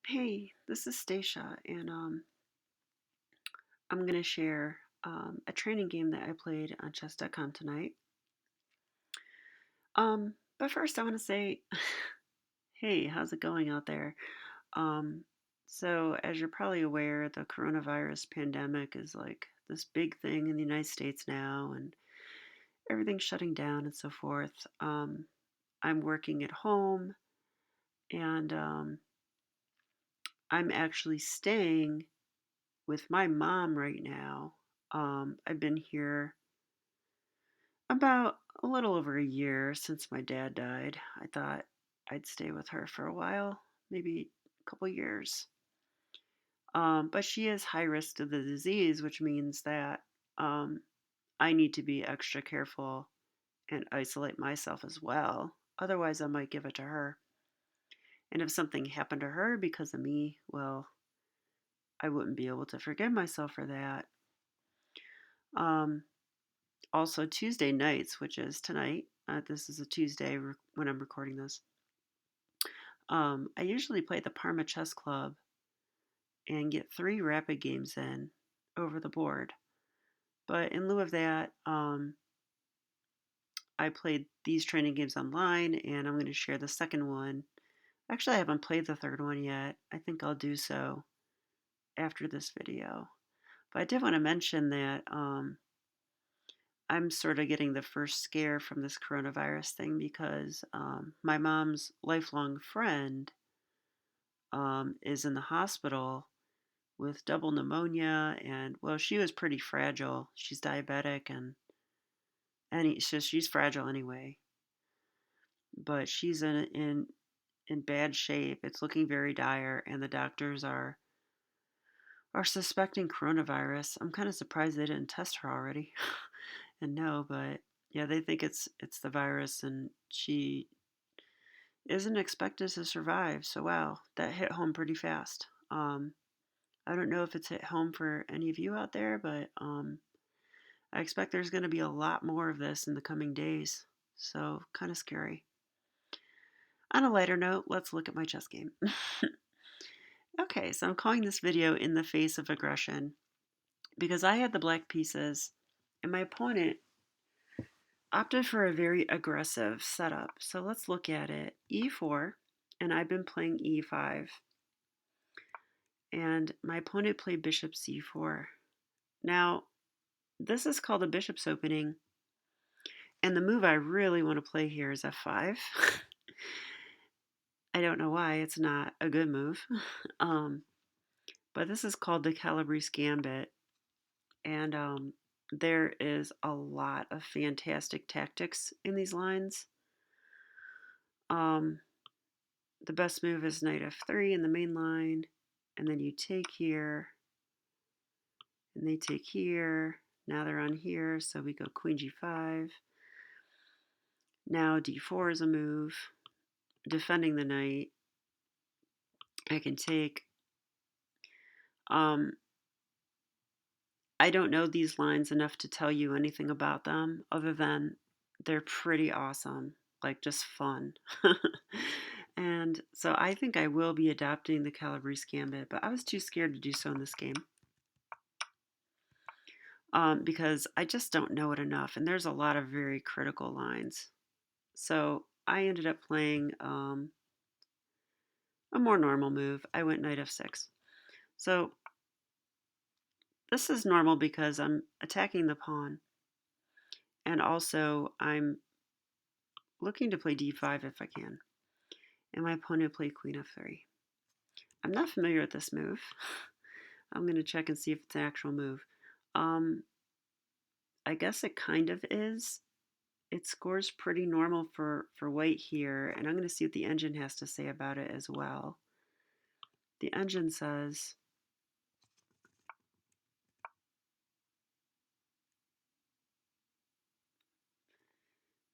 Hey, this is Stacia, and I'm going to share a training game that I played on chess.com tonight. But first, I want to say, hey, how's it going out there? Um, as you're probably aware, the coronavirus pandemic is like this big thing in the United States now, and everything's shutting down and so forth. I'm working at home, and I'm actually staying with my mom right now. I've been here about a little over a year since my dad died. I thought I'd stay with her for a while, maybe a couple years. But she is high risk to the disease, which means that um, I need to be extra careful and isolate myself as well. Otherwise, I might give it to her. And if something happened to her because of me, well, I wouldn't be able to forgive myself for that. Um, Also, Tuesday nights, which is tonight, this is a Tuesday when I'm recording this. I usually play the Parma Chess Club and get 3 rapid games in over the board. But in lieu of that, I played these training games online, and I'm going to share the second one. Actually, I haven't played the third one yet. I think I'll do so after this video. But I did want to mention that I'm sort of getting the first scare from this coronavirus thing because my mom's lifelong friend is in the hospital with double pneumonia, and well, she was pretty fragile. She's diabetic, and so she's fragile anyway. But she's in bad shape. It's looking very dire, and the doctors are suspecting coronavirus. I'm kind of surprised they didn't test her already, and no, but yeah, they think it's the virus, and she isn't expected to survive. So wow, that hit home pretty fast. I don't know if it's hit home for any of you out there, but I expect there's going to be a lot more of this in the coming days. So, kind of scary. On a lighter note, let's look at my chess game. Okay, so I'm calling this video In the Face of Aggression because I had the black pieces and my opponent opted for a very aggressive setup. So let's look at it. E4, and I've been playing E5, and my opponent played bishop C4. Now, this is called a bishop's opening, and the move I really want to play here is F5. I don't know why, it's not a good move. um, but this is called the Calabrese Gambit, and there is a lot of fantastic tactics in these lines. Um, the best move is knight f3 in the main line, and then you take here, and they take here. Now they're on here, so we go queen g5. Now d4 is a move, defending the knight. I can take. Um, I don't know these lines enough to tell you anything about them other than they're pretty awesome, like just fun. And so I think I will be adopting the Calabrese Gambit, but I was too scared to do so in this game because I just don't know it enough, and there's a lot of very critical lines. So I ended up playing a more normal move. I went knight f6. So this is normal because I'm attacking the pawn, and also I'm looking to play d5 if I can. And my opponent played queen f3. I'm not familiar with this move. I'm going to check and see if it's an actual move. Um, I guess it kind of is. It scores pretty normal for white here, and I'm going to see what the engine has to say about it as well. The engine says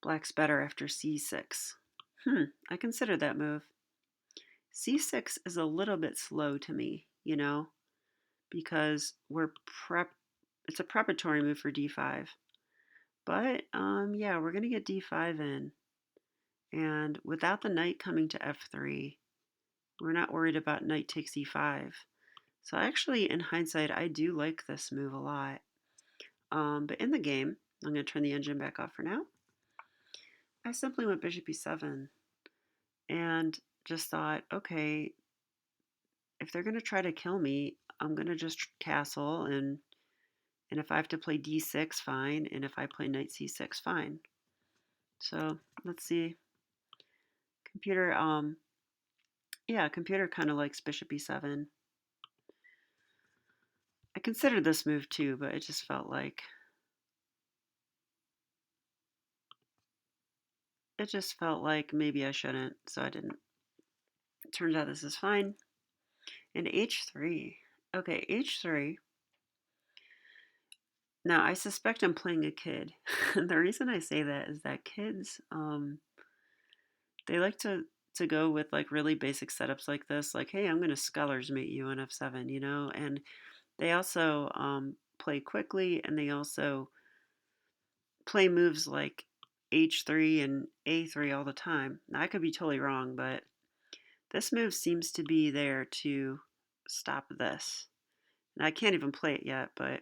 black's better after c6. I consider that move. c6 is a little bit slow to me, because it's a preparatory move for d5. But yeah, we're going to get d5 in. And without the knight coming to f3, We're not worried about knight takes e5. So actually, in hindsight, I do like this move a lot. But in the game, I'm going to turn the engine back off for now. I simply went bishop e7 and just thought, okay, if they're going to try to kill me, I'm going to just castle, and if I have to play d6, fine, and if I play knight c6, fine. So let's see. Computer, yeah, computer kind of likes bishop e7. I considered this move too, but it just felt like maybe I shouldn't, so I didn't. Turns out this is fine. And h3. Okay, h3. Now, I suspect I'm playing a kid. The reason I say that is that kids, they like to go with like really basic setups like this, like, hey, I'm going to scholars mate you on f7, and they also play quickly, and they also play moves like h3 and a3 all the time. Now, I could be totally wrong, but this move seems to be there to stop this. And I can't even play it yet, but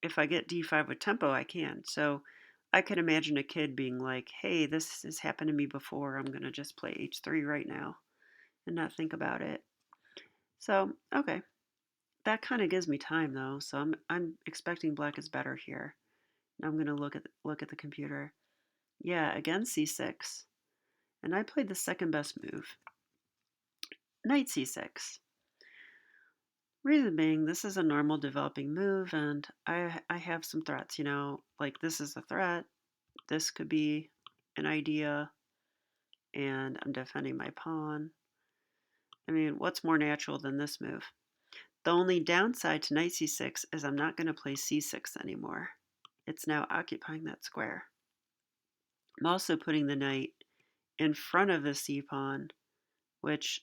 if I get d5 with tempo, I can. So I could imagine a kid being like, hey, this has happened to me before. I'm going to just play h3 right now and not think about it. So, okay. That kind of gives me time though. So I'm expecting black is better here. Now I'm going to look at the computer. Yeah, again c6. And I played the second best move. Knight c6. Reason being, this is a normal developing move, and I have some threats, like this is a threat, this could be an idea, and I'm defending my pawn. I mean, what's more natural than this move? The only downside to knight c6 is I'm not going to play c6 anymore. It's now occupying that square. I'm also putting the knight in front of the c pawn, which,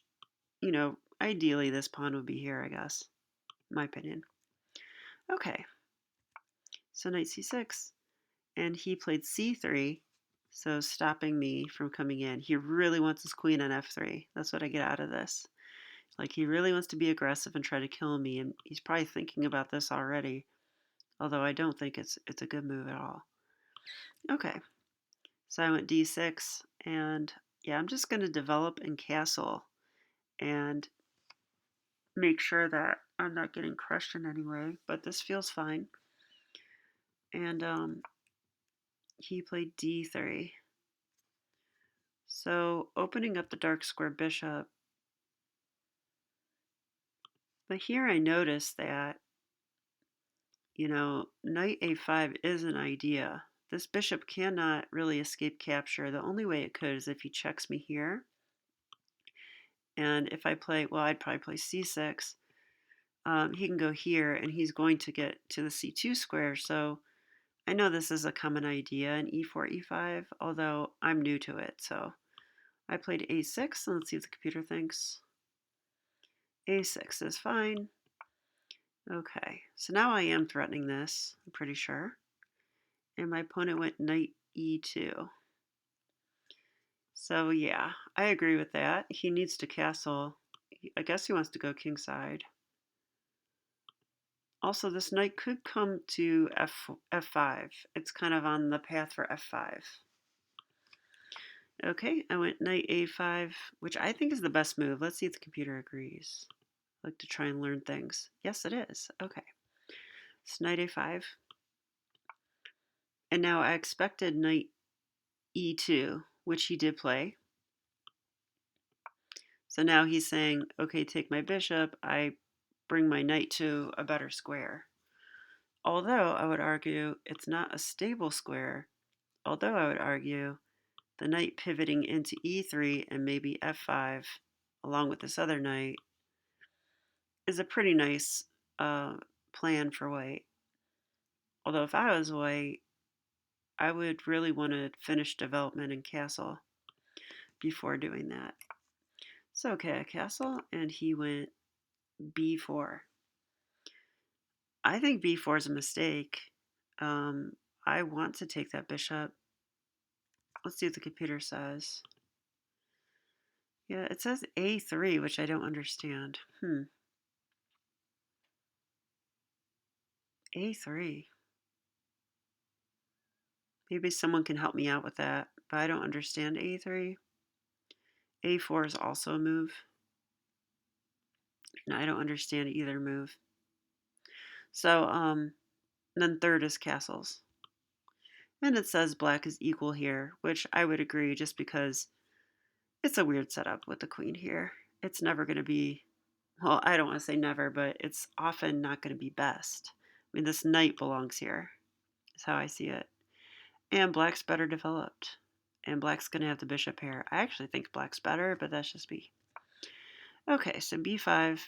ideally this pawn would be here, I guess, in my opinion. Okay, so knight c6, and he played c3, so stopping me from coming in. He really wants his queen on f3. That's what I get out of this. Like, he really wants to be aggressive and try to kill me, and he's probably thinking about this already, although I don't think it's a good move at all. Okay, so I went d6, and yeah, I'm just going to develop and castle and make sure that I'm not getting crushed in any way, but this feels fine. And he played d3. So opening up the dark square bishop. But here I notice that, knight a5 is an idea. This bishop cannot really escape capture. The only way it could is if he checks me here. And if I play, well, I'd probably play c6. He can go here, and he's going to get to the c2 square. So I know this is a common idea in e4, e5, although I'm new to it. So I played a6, and let's see what the computer thinks. a6 is fine. Okay, so now I am threatening this, I'm pretty sure. And my opponent went knight e2. So yeah, I agree with that. He needs to castle. I guess he wants to go kingside. Also, this knight could come to f5. It's kind of on the path for f5. Okay, I went knight a5, which I think is the best move. Let's see if the computer agrees. I like to try and learn things. Yes, it is. Okay. It's knight a5. And now I expected knight e2, which he did play. So now he's saying, okay, take my bishop. I bring my knight to a better square. Although I would argue it's not a stable square. Although I would argue the knight pivoting into e3 and maybe f5 along with this other knight is a pretty nice plan for white. Although if I was white, I would really want to finish development and castle before doing that. So okay, I castle, and he went b4. I think b4 is a mistake. I want to take that bishop. Let's see what the computer says. Yeah, it says A3, which I don't understand. A3. Maybe someone can help me out with that, but I don't understand A3. A4 is also a move, and I don't understand either move. So, then third is castles. And it says black is equal here, which I would agree just because it's a weird setup with the queen here. It's never going to be, well, I don't want to say never, but it's often not going to be best. I mean, this knight belongs here, is how I see it. And black's better developed. And black's going to have the bishop here. I actually think black's better, but that's just me. Okay, so b5.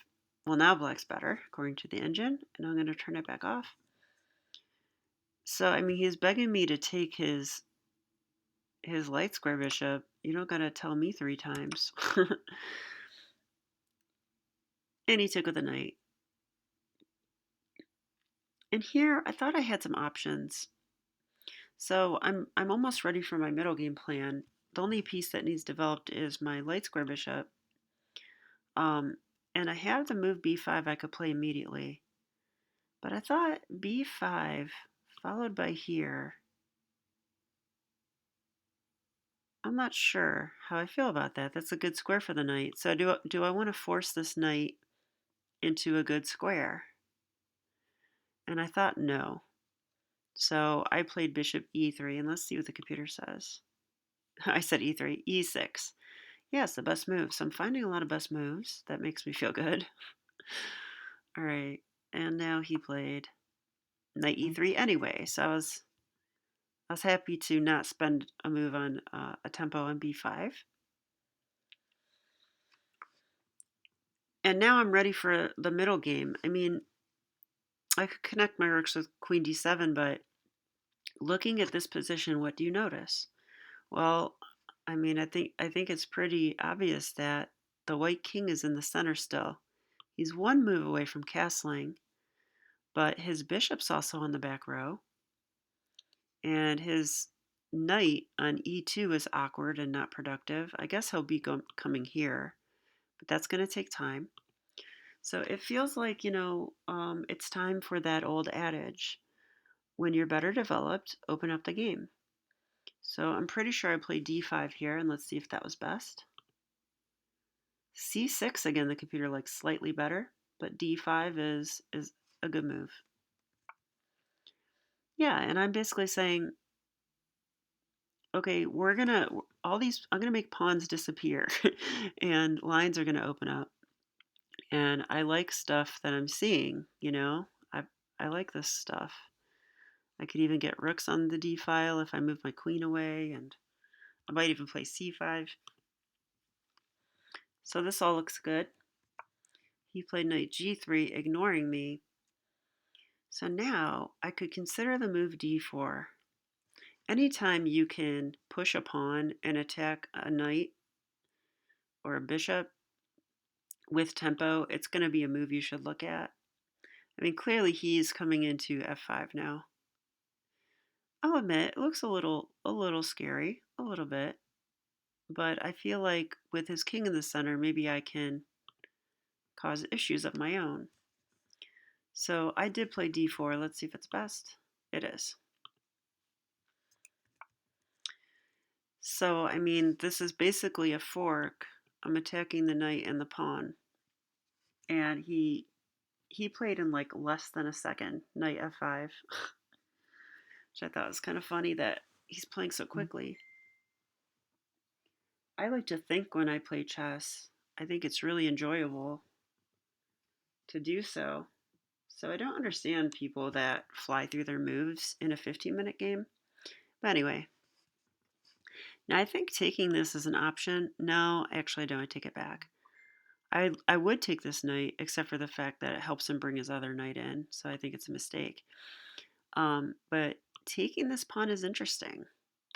Well, now black's better, according to the engine. And I'm going to turn it back off. So, I mean, he's begging me to take his light square bishop. You don't got to tell me 3 times. And he took with a knight. And here, I thought I had some options. So I'm almost ready for my middle game plan. The only piece that needs developed is my light square bishop. And I have the move b5 I could play immediately. But I thought b5 followed by here. I'm not sure how I feel about that. That's a good square for the knight. So do I want to force this knight into a good square? And I thought no. So I played bishop e3, and let's see what the computer says. I said e3, e6. Yes, the best move. So I'm finding a lot of best moves. That makes me feel good. All right. And now he played knight e3 anyway. So I was happy to not spend a move on a tempo on b5. And now I'm ready for the middle game. I mean, I could connect my rooks with queen d7, but looking at this position, what do you notice? Well, I mean, I think it's pretty obvious that the white king is in the center still. He's one move away from castling, but his bishop's also on the back row. And his knight on e2 is awkward and not productive. I guess he'll be coming here, but that's going to take time. So it feels like, it's time for that old adage. When you're better developed, open up the game. So I'm pretty sure I played d5 here, and let's see if that was best. c6, again, the computer likes slightly better, but d5 is a good move. Yeah, and I'm basically saying, okay, I'm gonna make pawns disappear and lines are gonna open up. And I like stuff that I'm seeing, I like this stuff. I could even get rooks on the d file if I move my queen away, and I might even play c5. So this all looks good. He played knight g3, ignoring me. So now I could consider the move d4. Anytime you can push a pawn and attack a knight or a bishop with tempo, it's going to be a move you should look at. I mean, clearly he's coming into f5 now. I'll admit, it looks a little scary, a little bit. But I feel like with his king in the center, maybe I can cause issues of my own. So I did play d4. Let's see if it's best. It is. So, I mean, this is basically a fork. I'm attacking the knight and the pawn. And he played in like less than a second, knight f5. Which I thought was kind of funny that he's playing so quickly. I like to think when I play chess. I think it's really enjoyable to do so. So I don't understand people that fly through their moves in a 15-minute game. But anyway, now I think taking this is an option. No, actually I don't. I take it back. I would take this knight, except for the fact that it helps him bring his other knight in. So I think it's a mistake. But taking this pawn is interesting.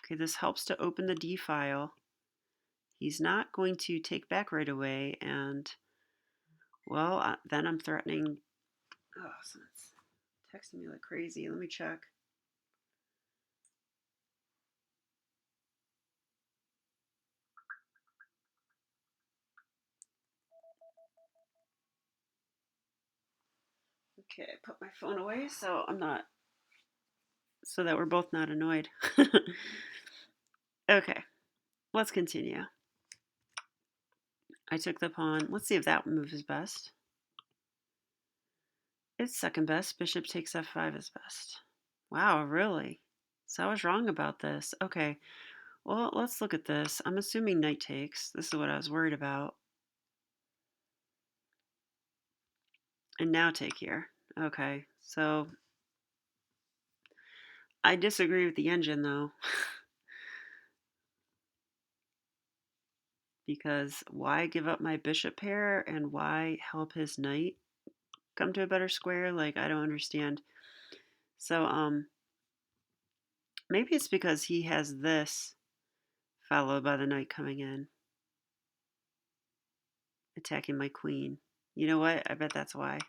Okay, this helps to open the d file. He's not going to take back right away, and well, then I'm threatening. Oh, so it's texting me like crazy. Let me check. Okay, put my phone away so that we're both not annoyed. Okay, let's continue. I took the pawn. Let's see if that move is best. It's second best. Bishop takes f5 is best. Wow, really? So I was wrong about this. Okay, well, let's look at this. I'm assuming knight takes. This is what I was worried about. And now take here. Okay, so I disagree with the engine, though. Because why give up my bishop pair and why help his knight come to a better square? Like, I don't understand. So, maybe it's because he has this followed by the knight coming in, attacking my queen. You know what? I bet that's why.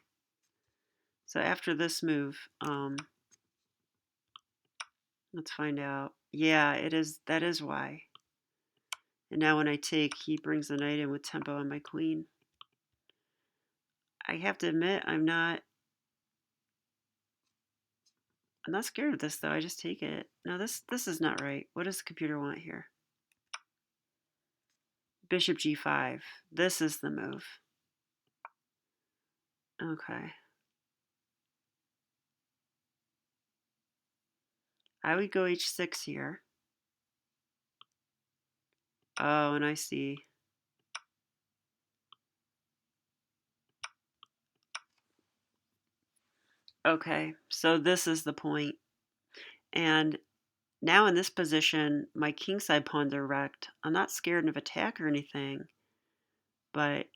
So after this move, let's find out. Yeah, it is. That is why. And now when I take, he brings the knight in with tempo on my queen. I have to admit, I'm not scared of this though. I just take it. No, this is not right. What does the computer want here? Bishop g5. This is the move. Okay. I would go h6 here. Oh, and I see. Okay, so this is the point. And now in this position, my kingside pawns are wrecked. I'm not scared of attack or anything, but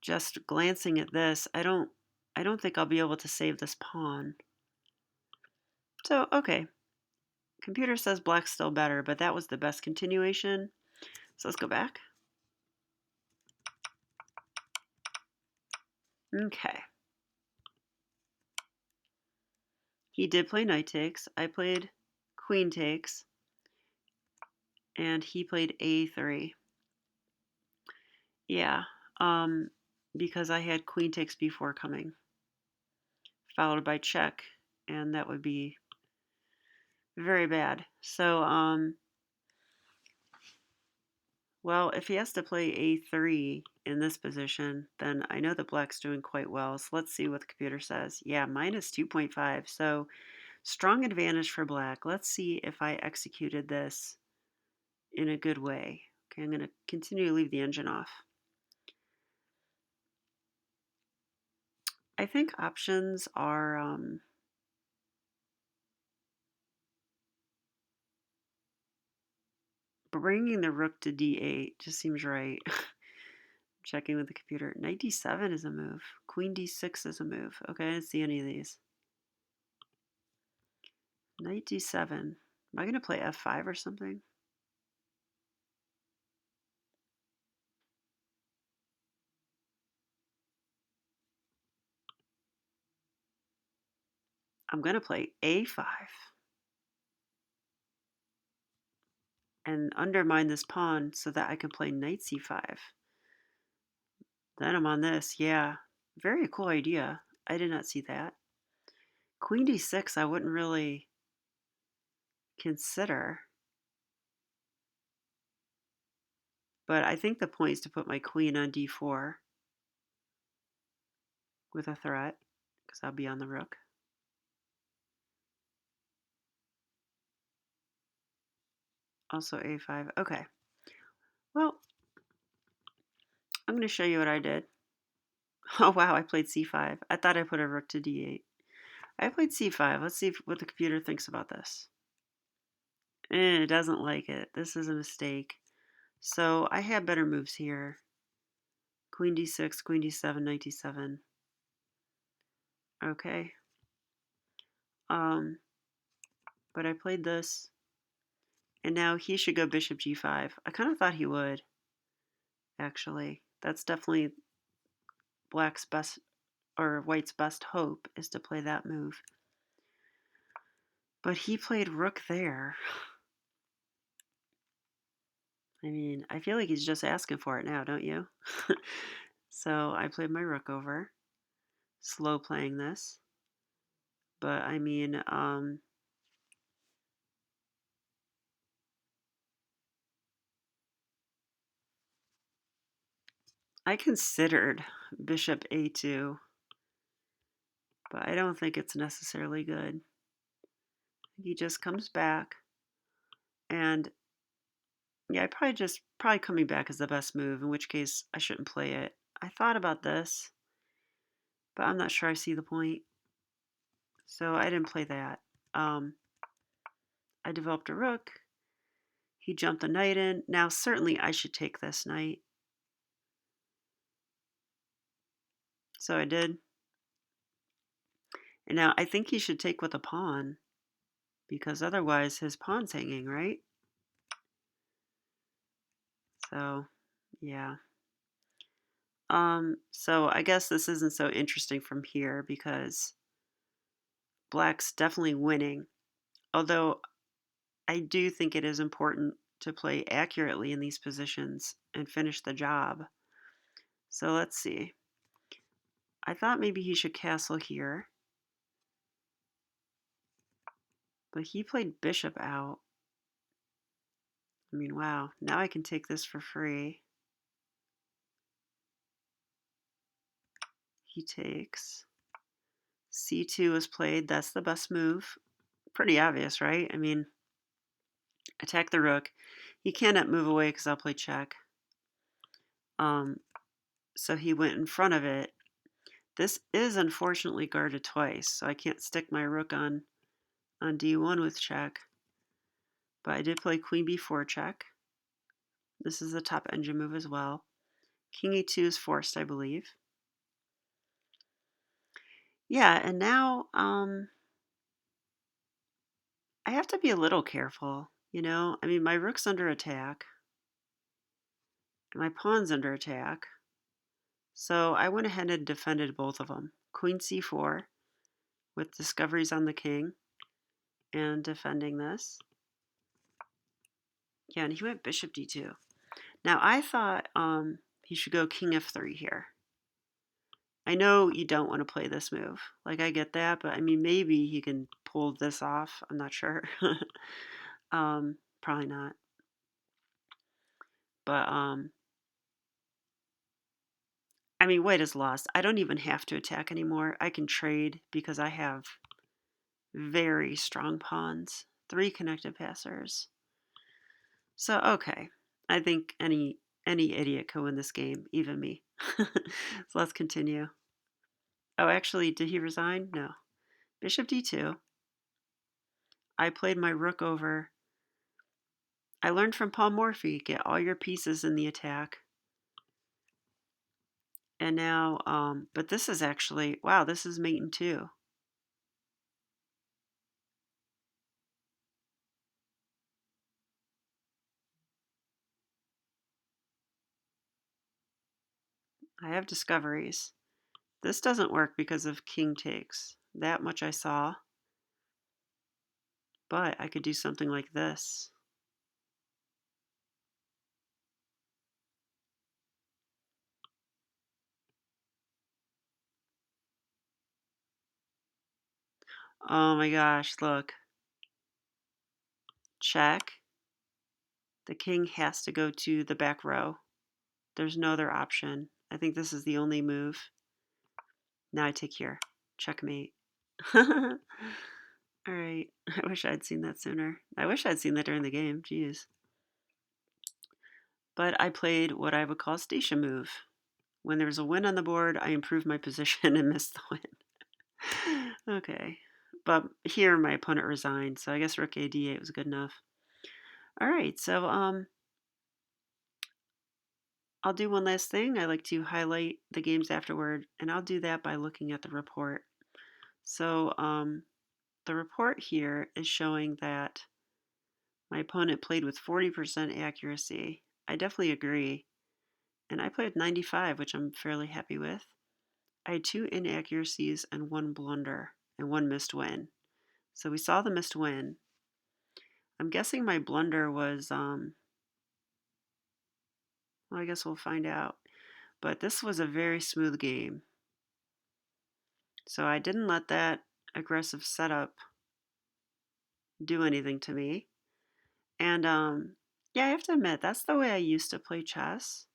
just glancing at this, I don't think I'll be able to save this pawn. So, okay. Computer says black's still better, but that was the best continuation. So let's go back. Okay. He did play knight takes. I played queen takes. And he played a3. Yeah. Because I had queen takes b4 coming, followed by check, and that would be very bad. So, well, if he has to play a3 in this position, then I know that black's doing quite well. So let's see what the computer says. Yeah, minus 2.5. So strong advantage for black. Let's see if I executed this in a good way. Okay, I'm going to continue to leave the engine off. I think options are bringing the rook to d8 just seems right. Checking with the computer. Knight d7 is a move. Queen d6 is a move. Okay, I didn't see any of these. Knight d7. Am I going to play f5 or something? I'm going to play a5 and undermine this pawn so that I can play knight c5. Then I'm on this. Yeah, very cool idea. I did not see that. Queen d6 I wouldn't really consider. But I think the point is to put my queen on d4 with a threat, because I'll be on the rook. Also a5. Okay. Well, I'm going to show you what I did. Oh, wow, I played c5. I thought I put a rook to d8. I played c5. Let's see what the computer thinks about this. It doesn't like it. This is a mistake. So I had better moves here. Queen d6, queen d7, knight d7. Okay. But I played this. And now he should go bishop g5. I kind of thought he would, actually. That's definitely black's best, or white's best hope, is to play that move. But he played rook there. I mean, I feel like he's just asking for it now, don't you? So I played my rook over. slow playing this. But I mean, I considered bishop a2, but I don't think it's necessarily good. He just comes back, and yeah, probably coming back is the best move, in which case I shouldn't play it. I thought about this, but I'm not sure I see the point, so I didn't play that. I developed a rook. He jumped the knight in. Now, certainly I should take this knight. So I did. And now I think he should take with a pawn, because otherwise his pawn's hanging, right? So, yeah. So I guess this isn't so interesting from here because black's definitely winning. Although I do think it is important to play accurately in these positions and finish the job. So let's see. I thought maybe he should castle here, but he played bishop out. I mean, wow, now I can take this for free. He takes. C2 is played. That's the best move. Pretty obvious, right? I mean, attack the rook. He cannot move away because I'll play check. So he went in front of it. This is unfortunately guarded twice, so I can't stick my rook on d1 with check. But I did play queen b4 check. This is the top engine move as well. King e2 is forced, I believe. Yeah, and now I have to be a little careful, you know? I mean, my rook's under attack. My pawn's under attack. So I went ahead and defended both of them. Queen c4 with discoveries on the king and defending this. Yeah, and he went bishop d2. Now I thought he should go king f3 here. I know you don't want to play this move. Like, I get that, but I mean, maybe he can pull this off. I'm not sure. Probably not. But I mean, white is lost. I don't even have to attack anymore. I can trade because I have very strong pawns. 3 connected passers. So, okay. I think any idiot could win this game, even me. So let's continue. Oh, actually, did he resign? No. Bishop d2. I played my rook over. I learned from Paul Morphy, get all your pieces in the attack. And now, but this is actually, wow, this is mate in 2. I have discoveries. This doesn't work because of king takes. That much I saw. But I could do something like this. Oh my gosh, look. Check. The king has to go to the back row. There's no other option. I think this is the only move. Now I take here. Checkmate. All right. I wish I'd seen that sooner. I wish I'd seen that during the game. Jeez. But I played what I would call a Stacia move. When there's a win on the board, I improve my position and miss the win. Okay. But here my opponent resigned, so I guess rook a d8 was good enough. All right, so I'll do one last thing. I like to highlight the games afterward, and I'll do that by looking at the report. So the report here is showing that my opponent played with 40% accuracy. I definitely agree. And I played with 95, which I'm fairly happy with. I had 2 inaccuracies and 1 blunder and 1 missed win. So we saw the missed win. I'm guessing my blunder was, well, I guess we'll find out. But this was a very smooth game. So I didn't let that aggressive setup do anything to me. And yeah, I have to admit, that's the way I used to play chess,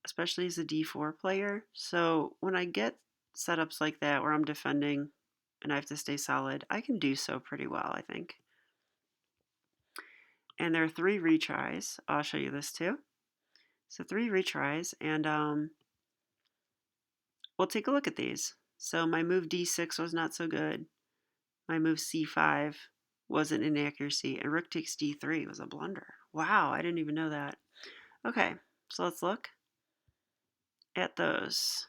especially as a d4 player. So when I get setups like that where I'm defending and I have to stay solid, I can do so pretty well, I think. And there are 3 retries. I'll show you this too. So 3 retries, and we'll take a look at these. So my move d6 was not so good. My move c5 was an inaccuracy, and rook takes d3 was a blunder. Wow, I didn't even know that. Okay, so let's look at those.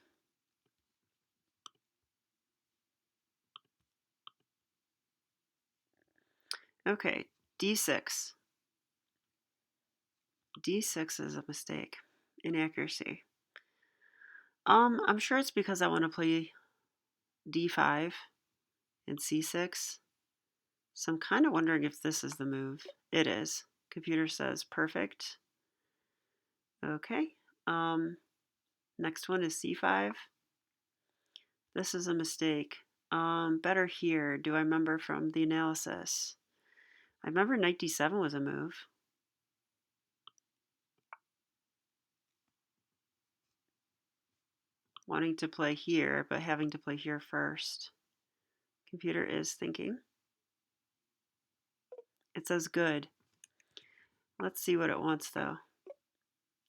Okay, d6. d6 is a mistake, inaccuracy. I'm sure it's because I want to play d5 and c6. So I'm kind of wondering if this is the move. It is. Computer says perfect. Okay. Next one is c5. This is a mistake. Better here. Do I remember from the analysis? I remember knight d7 was a move. Wanting to play here, but having to play here first. Computer is thinking. It says good. Let's see what it wants though.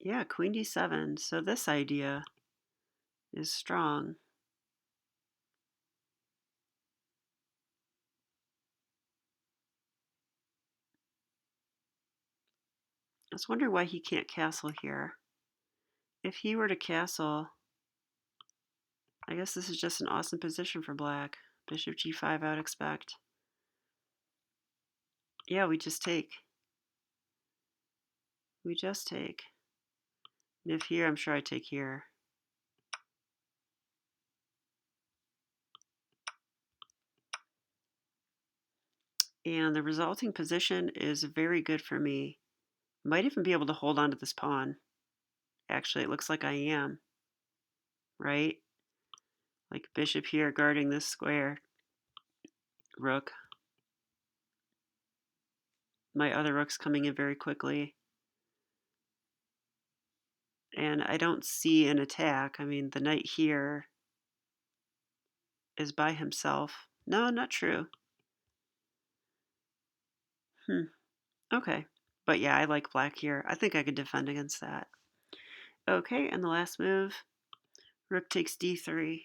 Yeah, queen d7. So this idea is strong. I was wondering why he can't castle here. If he were to castle, I guess this is just an awesome position for black. Bishop g5, I would expect. Yeah, we just take. We just take. And if here, I'm sure I take here. And the resulting position is very good for me. Might even be able to hold on to this pawn. Actually, it looks like I am. Right? Like bishop here guarding this square. Rook. My other rook's coming in very quickly. And I don't see an attack. I mean, the knight here is by himself. No, not true. Okay. But yeah, I like black here. I think I could defend against that. Okay, and the last move, rook takes d3.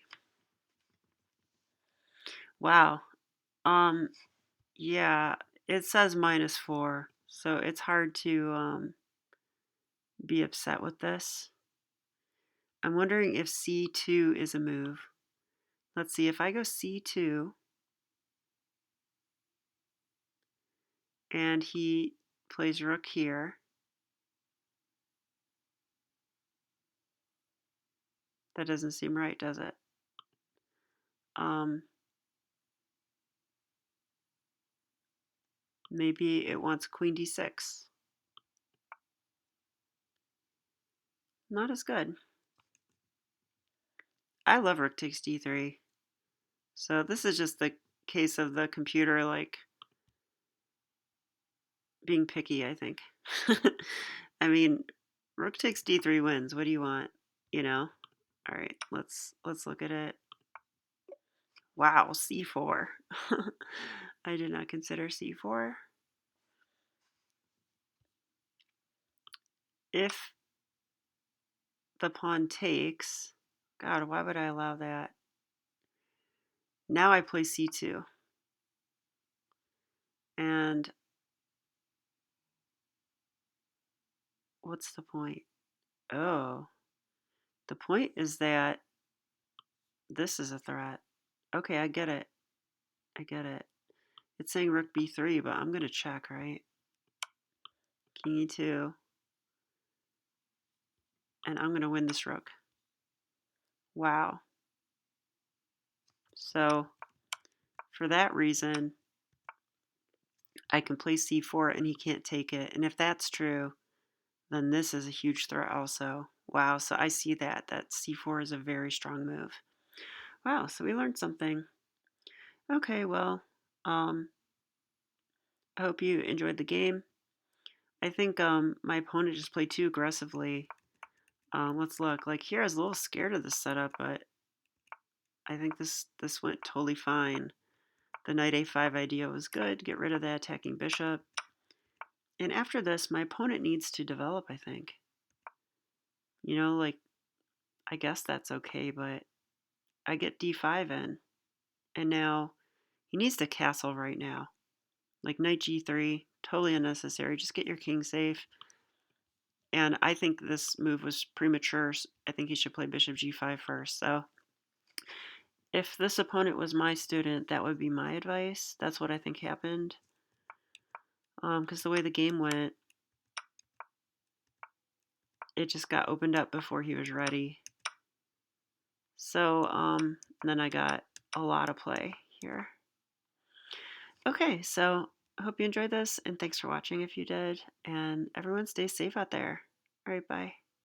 Wow. Um, yeah, it says -4, so it's hard to be upset with this. I'm wondering if c2 is a move. Let's see, if I go c2 and he plays rook here, that doesn't seem right, does it? Maybe it wants queen d6. Not as good. I love rook takes d3. So this is just the case of the computer like being picky, I think. I mean, rook takes d3 wins. What do you want? You know? All right, let's look at it. Wow, c4. I did not consider c4. If the pawn takes, God, why would I allow that? Now I play c2. And what's the point? Oh, the point is that this is a threat. Okay, I get it. I get it. It's saying rook b3, but I'm going to check, right? King e2. And I'm going to win this rook. Wow. So for that reason, I can play c4 and he can't take it. And if that's true, then this is a huge threat also. Wow, so I see that c4 is a very strong move. Wow, so we learned something. Okay, well, um, I hope you enjoyed the game. I think my opponent just played too aggressively. Let's look. Like here, I was a little scared of this setup, but I think this went totally fine. The knight a5 idea was good. Get rid of that attacking bishop. And after this, my opponent needs to develop, I think. Like, I guess that's okay, but I get d5 in. And now he needs to castle right now. Like knight g3, totally unnecessary. Just get your king safe. And I think this move was premature. I think he should play bishop g5 first. So if this opponent was my student, that would be my advice. That's what I think happened. Because the way the game went, it just got opened up before he was ready. So then I got a lot of play here. Okay, so I hope you enjoyed this, and thanks for watching if you did. And everyone stay safe out there. All right, bye.